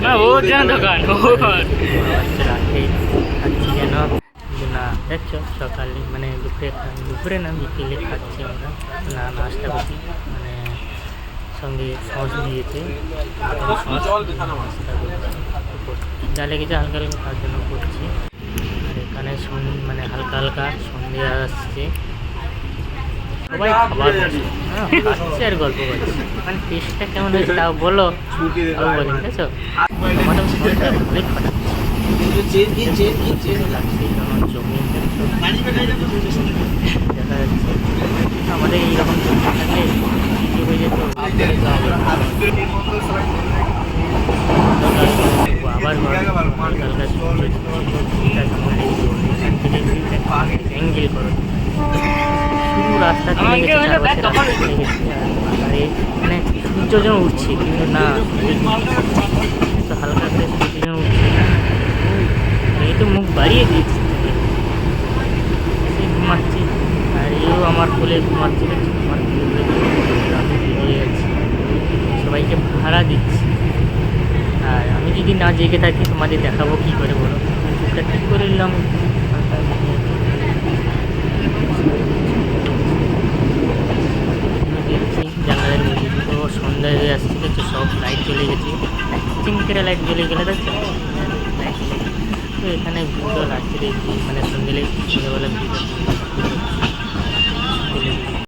না ও কেন দোকান ও রাতে খাচ্ছি কেন না দেখছো সকালে মানে দুপুরে না বিকেলে খাচ্ছি আমরা না নাস্তা করছি মানে সঙ্গে সস দিয়েছে যা লেগেছে হালকা হালকা খাওয়ার জন্য করছি। আর এখানে মানে হালকা হালকা সন্ধে আসছে, সবাই খাবার খাচ্ছে আর গল্প করছে। মানে টেস্টটা কেমন হয়েছে তাও বলো, তাও বলি ঠিক আছে। টমাটো সসটা খুবই খারাপ লাগছে, যেমন জমি দেখা যাচ্ছে আমাদের এইরকম জমি থাকলে কী হয়ে যেত আবার অ্যাঙ্গেল করো শুরু রাস্তা থেকে মানে সূর্য যেন উঠছে কিন্তু না তো হালকা করে সূর্য যেন উঠছে না, এই তো মুখ বাড়িয়ে দিয়েছি ঘুমাচ্ছি আর এও আমার কোলে ঘুমাচ্ছে, আমার আমি বেরিয়ে যাচ্ছি সবাইকে ভাড়া দিচ্ছি। আর আমি যদি না জেগে থাকি তোমাদের দেখাবো কী করে বলো, চুপটা ঠিক করে নিলাম দেখছি জানালার মধ্যে তো সন্ধ্যা হয়ে আসছে দেখছো, সব লাইট জ্বলে গেছে, চিমকেরা লাইট জ্বলে গেলে দেখছো লাইট জ্বলে। তো এখানে ভিড়ও রাত্রে মানে সন্ধ্যেবেলা ভিড়